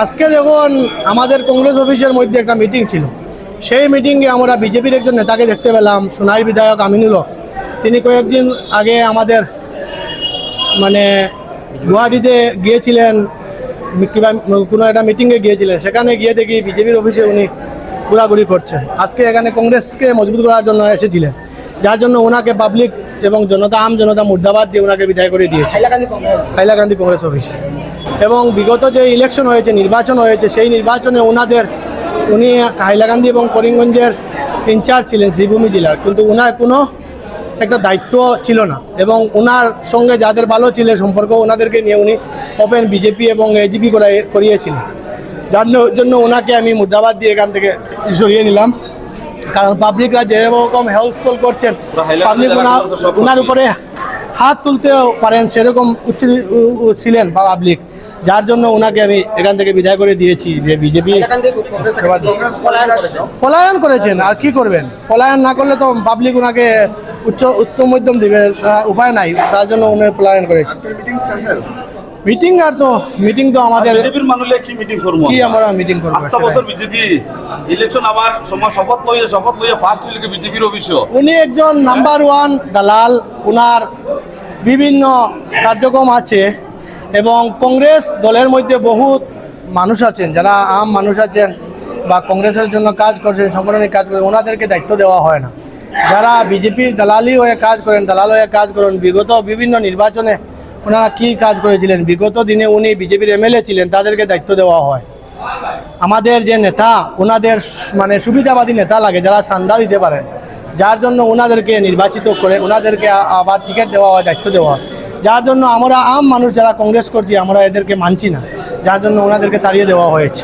আজকে যখন আমাদের কংগ্রেস অফিসের মধ্যে একটা মিটিং ছিল, সেই মিটিংয়ে আমরা বিজেপির একজন নেতাকে দেখতে পেলাম, সোনাই বিধায়ক আমিনুল হক। তিনি কয়েকদিন আগে আমাদের গুয়াহাটিতে গিয়েছিলেন, কিংবা কোনো একটা মিটিংয়ে গিয়েছিলেন, সেখানে গিয়ে দেখি বিজেপির অফিসে উনি ঘোরাঘুরি করছেন। আজকে এখানে কংগ্রেসকে মজবুত করার জন্য এসেছিলেন, যার জন্য ওনাকে পাবলিক এবং আম জনতা মুর্দাবাদ দিয়ে ওনাকে বিদায় করে দিয়েছে হাইলাকান্দি কংগ্রেস অফিসে। এবং বিগত যে ইলেকশন হয়েছে, নির্বাচন হয়েছে, সেই নির্বাচনে উনি হাইলাকান্দি এবং করিমগঞ্জের ইনচার্জ ছিলেন শ্রীভূমি জেলার, কিন্তু ওনার কোনো একটা দায়িত্ব ছিল না। এবং ওনার সঙ্গে যাদের ভালো ছিল সম্পর্ক, ওনাদেরকে নিয়ে উনি ওপেন বিজেপি এবং এজিপি করিয়েছিলেন, যার জন্য ওনাকে আমি মুর্দাবাদ দিয়ে এখান থেকে সরিয়ে নিলাম। কারণ পাবলিকরা যেরকম হেলস্থল করছেন, পাবলিক ওনার উপরে হাত তুলতেও পারেন সেরকম ছিলেন পাবলিক, যার জন্য ওনাকে আমি এখান থেকে বিদায় করে দিয়েছি। যে বিজেপি পলায়ন করেছেন, আর কি করবেন? পলায়ন না করলে তো পাবলিক ওনাকে উচ্চ মধ্যম দিবে, উপায় নাই, তার জন্য উনি পলায়ন করেছে। মিটিং তো আমাদের বিজেপির মানুষে কি মিটিং করব, কি আমরা মিটিং করব? 8 বছর বিজেপি ইলেকশন আবার শপথ লইয়ে ফার্স্ট লিগে বিজেপির অফিস। উনি একজন নাম্বার 1 দালাল, ওনার বিভিন্ন কার্যক্রম আছে। এবং কংগ্রেস দলের মধ্যে বহুত মানুষ আছেন, যারা আম মানুষ আছেন বা কংগ্রেসের জন্য কাজ করছেন, সংগঠনিক কাজ করেন, ওনাদেরকে দায়িত্ব দেওয়া হয় না। যারা বিজেপির দালাল হয়ে কাজ করেন, বিগত বিভিন্ন নির্বাচনে ওনারা কী কাজ করেছিলেন, বিগত দিনে উনি বিজেপির এমএলএ ছিলেন, তাদেরকে দায়িত্ব দেওয়া হয়। আমাদের যে নেতা, ওনাদের সুবিধাবাদী নেতা লাগে, যারা চাঁদা দিতে পারেন, যার জন্য ওনাদেরকে নির্বাচিত করে ওনাদেরকে আবার টিকিট দেওয়া হয়, দায়িত্ব দেওয়া হয়। যার জন্য আমরা আম মানুষ যারা কংগ্রেস করছি, আমরা এদেরকে মানছি না, যার জন্য ওনাদেরকে তাড়িয়ে দেওয়া হয়েছে।